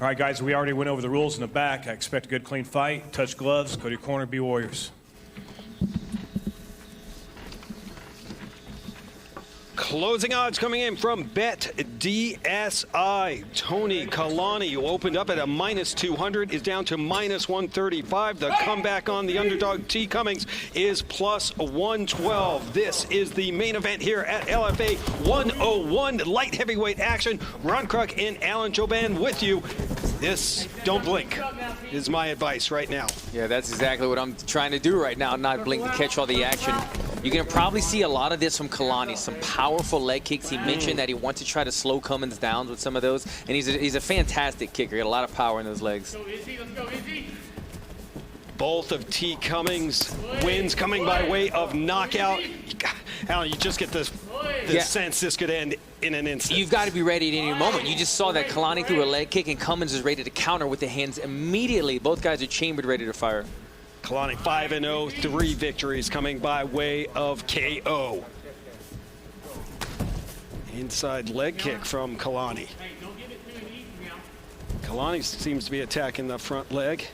All right, guys, we already went over the rules in the back. I expect a good, clean fight. Touch gloves, go to your corner, be warriors. Closing odds coming in from BetDSI. Tony Kalani, who opened up at a -200, is down to -135. The comeback on the underdog T. Cummins is +112. This is the main event here at LFA 101. Light heavyweight action. Ron Kruk and Alan Joban with you. This, don't blink, is my advice right now. Yeah, that's exactly what I'm trying to do right now, not blink to catch all the action. You're going to probably see a lot of this from Kalani, some powerful leg kicks. He mentioned that he wants to try to slow Cummins down with some of those, and he's a fantastic kicker. Got a lot of power in those legs. Both of T. Cummins wins coming by way of knockout. Alan, you just get the sense this could end in an instant. You've got to be ready at any moment. You just saw that Kalani threw a leg kick, and Cummins is ready to counter with the hands immediately. Both guys are chambered, ready to fire. Kalani 5-0, 3 victories coming by way of KO. Inside leg kick from Kalani. Kalani seems to be attacking the front leg.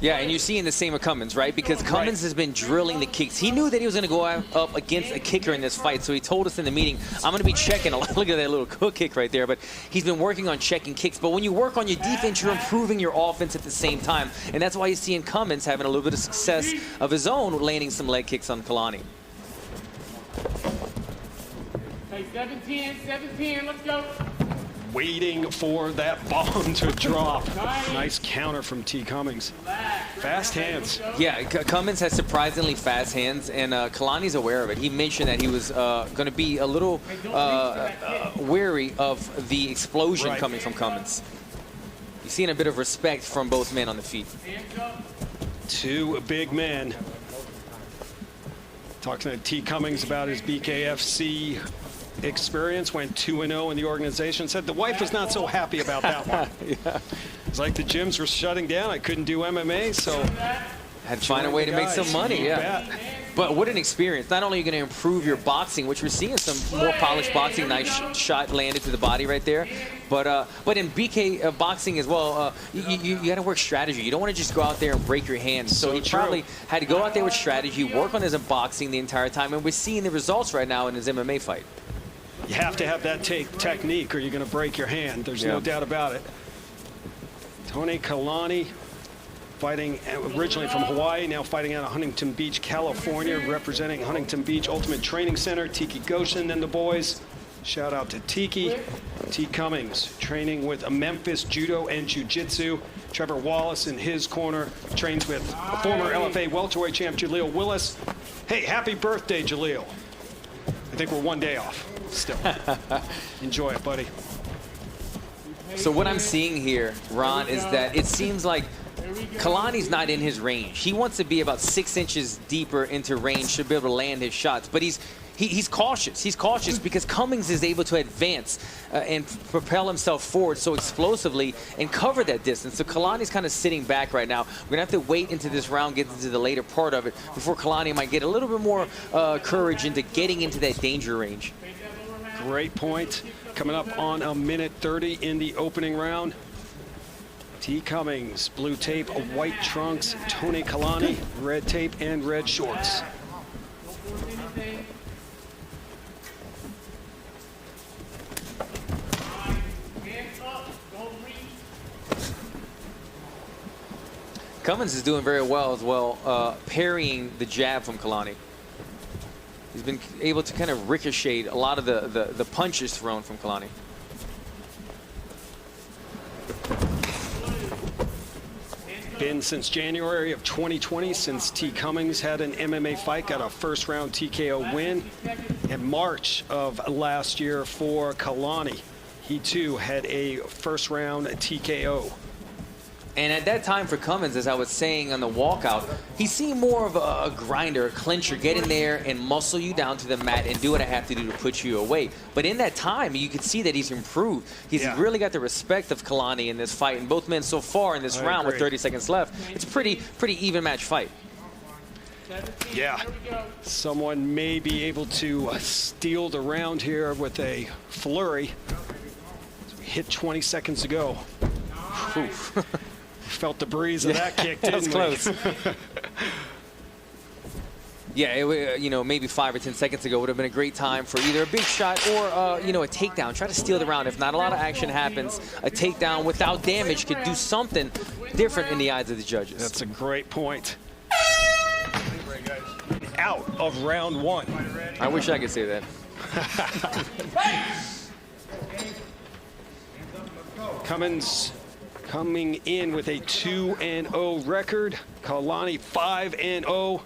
Yeah, and you're seeing the same with Cummins, right? Because Cummins has been drilling the kicks. He knew that he was going to go up against a kicker in this fight, so he told us in the meeting, I'm going to be checking. Look at that little hook kick right there, but he's been working on checking kicks. But when you work on your defense, you're improving your offense at the same time, and that's why you're seeing Cummins having a little bit of success of his own, landing some leg kicks on Kalani. Hey, 7-10, let's go. Waiting for that bomb to drop. Nice counter from T. Cummins. Fast hands. Yeah, Cummins has surprisingly fast hands, and Kalani's aware of it. He mentioned that he was going to be a little wary of the explosion coming from Cummins. You're seeing a bit of respect from both men on the feet. Two big men. Talking to T. Cummins about his BKFC experience, went 2-0 in the organization. Said the wife was not so happy about that one. Yeah. It's like the gyms were shutting down. I couldn't do MMA, so had to find a way to make some money. Yeah. But what an experience. Not only are you going to improve your boxing, which we're seeing some more polished boxing, nice shot landed to the body right there. But in BK boxing as well, you got to work strategy. You don't want to just go out there and break your hands. So he probably had to go out there with strategy, work on his boxing the entire time, and we're seeing the results right now in his MMA fight. You have to have that technique or you're going to break your hand. There's no doubt about it. Tony Kalani fighting originally from Hawaii, now fighting out of Huntington Beach, California, representing Huntington Beach Ultimate Training Center. Tiki Goshen and the boys. Shout out to Tiki. T. Cummins training with Memphis Judo and Jiu-Jitsu. Trevor Wallace in his corner trains with former LFA welterweight champ Jaleel Willis. Hey, happy birthday, Jaleel. I think we're one day off still. Enjoy it, buddy. So what I'm seeing here, Ron, is that it seems like Kalani's not in his range. He wants to be about 6 inches deeper into range to be able to land his shots, but he's cautious. He's cautious because Cummins is able to advance and propel himself forward so explosively and cover that distance. So Kalani's kind of sitting back right now. We're going to have to wait into this round, get into the later part of it before Kalani might get a little bit more courage into getting into that danger range. Great point. Coming up on a minute 30 in the opening round. T. Cummins, blue tape, white trunks. Tony Kalani, red tape and red shorts. Cummins is doing very well as well, parrying the jab from Kalani. He's been able to kind of ricochet a lot of the punches thrown from Kalani. Been since January of 2020 since T. Cummins had an MMA fight, got a first-round TKO win. In March of last year for Kalani, he too had a first-round TKO. And at that time for Cummins, as I was saying on the walkout, he seemed more of a grinder, a clincher, get in there and muscle you down to the mat and do what I have to do to put you away. But in that time, you could see that he's improved. He's really got the respect of Kalani in this fight. And both men so far in this round with 30 seconds left, it's a pretty even match fight. Yeah, someone may be able to steal the round here with a flurry. We hit 20 seconds to go. Felt the breeze of that kick, didn't we? That was close. Yeah, you know, maybe 5 or 10 seconds ago would have been a great time for either a big shot or, you know, a takedown. Try to steal the round. If not a lot of action happens, a takedown without damage could do something different in the eyes of the judges. That's a great point. Out of round 1. I wish I could say that. Cummins coming in with a 2-0 record. Kalani 5-0.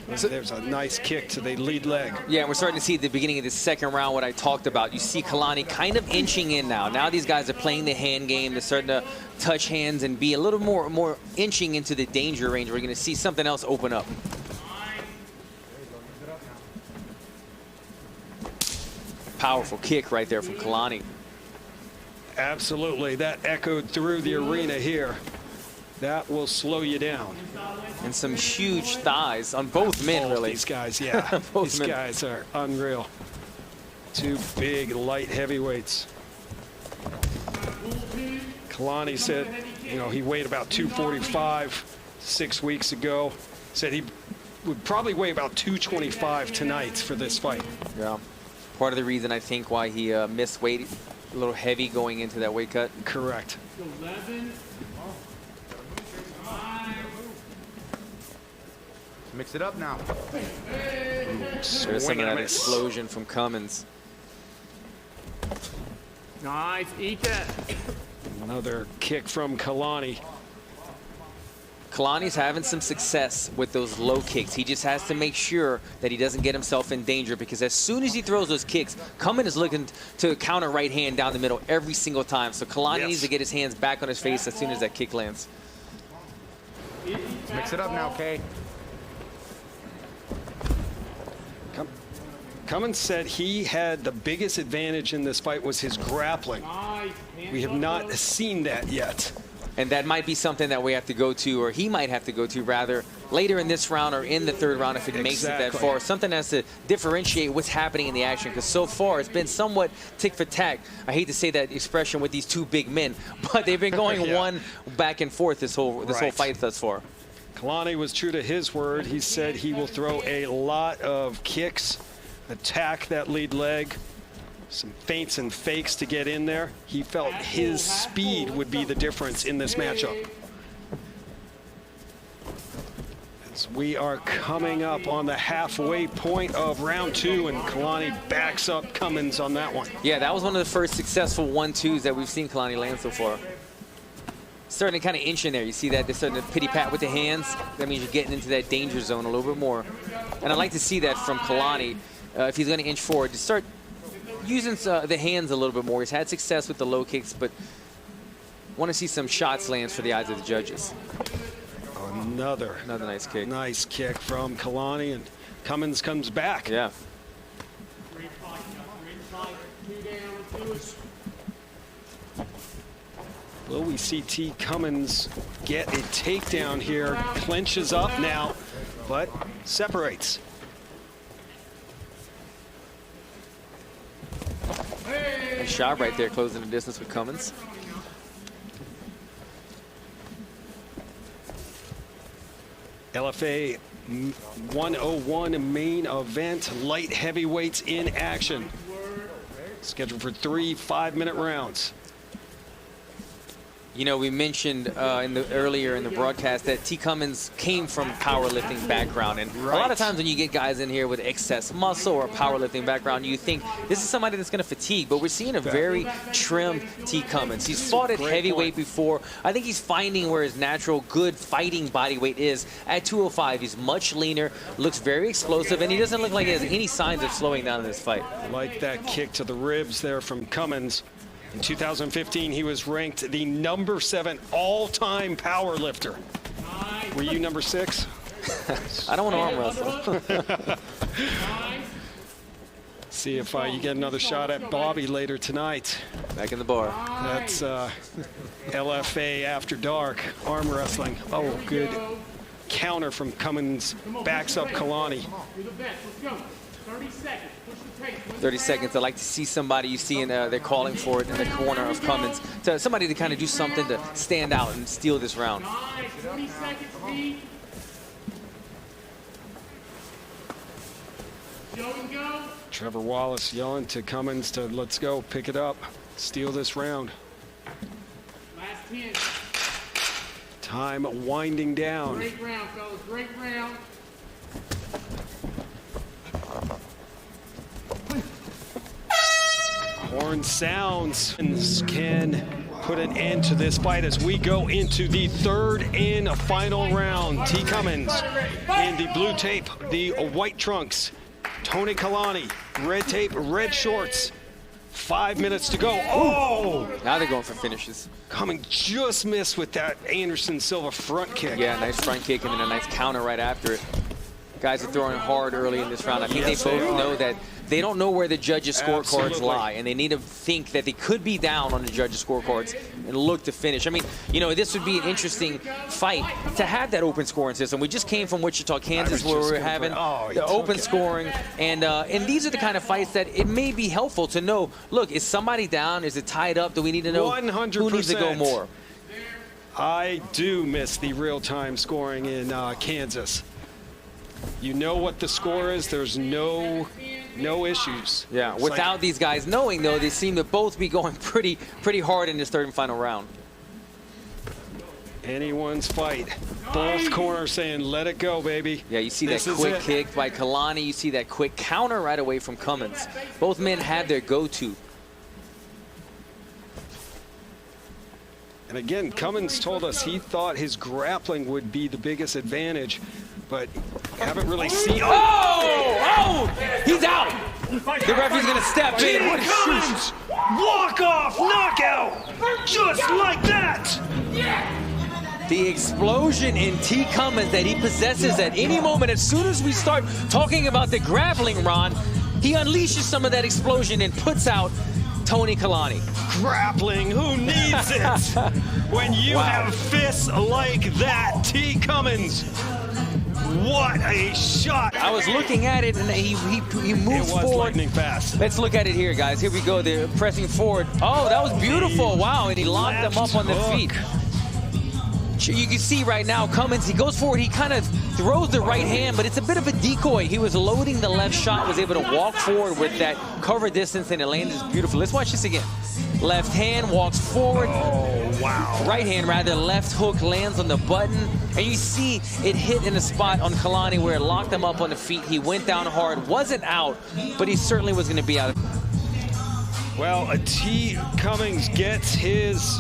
There's a nice kick to the lead leg. Yeah, and we're starting to see at the beginning of the second round what I talked about. You see Kalani kind of inching in now. Now these guys are playing the hand game. They're starting to touch hands and be a little more inching into the danger range. We're going to see something else open up. Powerful kick right there from Kalani. Absolutely. That echoed through the arena here. That will slow you down. And some huge thighs on both men, really. These guys, yeah. These guys are unreal. 2 big light heavyweights. Kalani said, you know, he weighed about 245 6 weeks ago. Said he would probably weigh about 225 tonight for this fight. Yeah. Part of the reason I think why he missed weight, a little heavy going into that weight cut. Correct. 11. Mix it up now. There's some of that explosion from Cummins. Nice, eat that. Another kick from Kalani. Kalani's having some success with those low kicks. He just has to make sure that he doesn't get himself in danger, because as soon as he throws those kicks, Cummins is looking to counter right hand down the middle every single time. So Kalani needs to get his hands back on his face as soon as that kick lands. Let's mix it up now, Kay. Cummins said he had the biggest advantage in this fight was his grappling. We have not seen that yet. And that might be something that we have to go to, or he might have to go to, rather, later in this round or in the third round if it makes it that far. Something has to differentiate what's happening in the action, because so far it's been somewhat tick for tack. I hate to say that expression with these 2 big men, but they've been going one back and forth this whole fight thus far. Kalani was true to his word. He said he will throw a lot of kicks, attack that lead leg, some feints and fakes to get in there. He felt his speed would be the difference in this matchup. As we are coming up on the halfway point of round 2, and Kalani backs up Cummins on that one. Yeah, that was one of the first successful 1-2s that we've seen Kalani land so far. Starting to kind of inch in there. You see that they're starting to pity-pat with the hands. That means you're getting into that danger zone a little bit more. And I'd like to see that from Kalani. If he's going to inch forward, to start using the hands a little bit more. He's had success with the low kicks, but want to see some shots land for the eyes of the judges. Another nice kick. Nice kick from Kalani, and Cummins comes back. Yeah. Will we see T. Cummins get a takedown here? Clinches up now, but separates. Nice shot right there, closing the distance with Cummins. LFA 101 main event, light heavyweights in action. Scheduled for 3 5-minute rounds. You know, we mentioned earlier in the broadcast that T. Cummins came from powerlifting background, and a lot of times when you get guys in here with excess muscle or powerlifting background, you think this is somebody that's going to fatigue, but we're seeing a very trimmed T. Cummins. He's fought at heavyweight before. I think he's finding where his natural good fighting body weight is at 205. He's much leaner, looks very explosive, and he doesn't look like he has any signs of slowing down in this fight. Like that kick to the ribs there from Cummins. In 2015, he was ranked the number 7 all-time power lifter. Were you number 6? I don't want to arm wrestle. See if you get another shot at Bobby later tonight. Back in the bar. That's LFA After Dark, arm wrestling. Oh, good counter from Cummins. Backs up Kalani. You're the best. Let's go. 30 seconds. Push the 30 seconds. I'd like to see somebody you see in they're calling for it in the corner of Cummins. To somebody to kind of do something to stand out and steal this round. Nice. 20 seconds, Pete. Show and go. Trevor Wallace yelling to Cummins to let's go, pick it up, steal this round. Last 10. Time winding down. Great round, fellas. Great round. Horn sounds can put an end to this fight as we go into the third and final round. T. Cummins in the blue tape, the white trunks. Tony Kalani, red tape, red shorts. 5 minutes to go. Oh! Now they're going for finishes. Cummins just missed with that Anderson Silva front kick. Yeah, nice front kick and then a nice counter right after it. Guys are throwing hard early in this round. I think they both know that they don't know where the judges' scorecards lie, and they need to think that they could be down on the judges' scorecards and look to finish. I mean, you know, this would be an interesting fight to have that open scoring system. We just came from Wichita, Kansas, where we were having the open scoring, and these are the kind of fights that it may be helpful to know, look, is somebody down? Is it tied up? Do we need to know 100%. Who needs to go more? I do miss the real-time scoring in Kansas. You know what the score is. There's no issues. Yeah, It's without like, these guys knowing, though, they seem to both be going pretty hard in this third and final round. anyone's fight. Both corners saying, let it go, baby. Yeah, you see that quick kick by Kalani. You see that quick counter right away from Cummins. Both men had their go-to. And again, Cummins told us he thought his grappling would be the biggest advantage, but haven't really seen. Oh! He's out! The referee's gonna step in. What a Cummins! Walk-off knockout! Just like that! The explosion in T. Cummins that he possesses at any moment. As soon as we start talking about the grappling, Ron, he unleashes some of that explosion and puts out Tony Kalani. Grappling, who needs it? When you have fists like that, T. Cummins. What a shot. I was looking at it and he moves It was forward. lightning fast. Let's look at it here, guys. Here we go. They're pressing forward. Oh, that was beautiful. Wow, and he locked them up on the feet. You can see right now, Cummins, he goes forward. He kind of throws the right hand, but it's a bit of a decoy. He was loading the left shot, was able to walk forward with that cover distance, and it landed beautiful. Let's watch this again. Left hand walks forward. Oh, wow. Right hand, rather, left hook lands on the button. And you see it hit in a spot on Kalani where it locked him up on the feet. He went down hard, wasn't out, but he certainly was going to be out. Well, T. Cummins gets his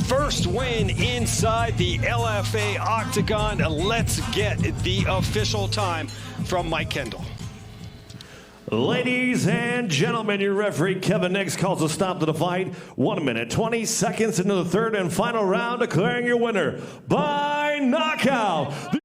first win inside the LFA octagon. Let's get the official time from Mike Kendall. Ladies and gentlemen, your referee Kevin Nix calls a stop to the fight. 1 minute, 20 seconds into the third and final round, declaring your winner by knockout.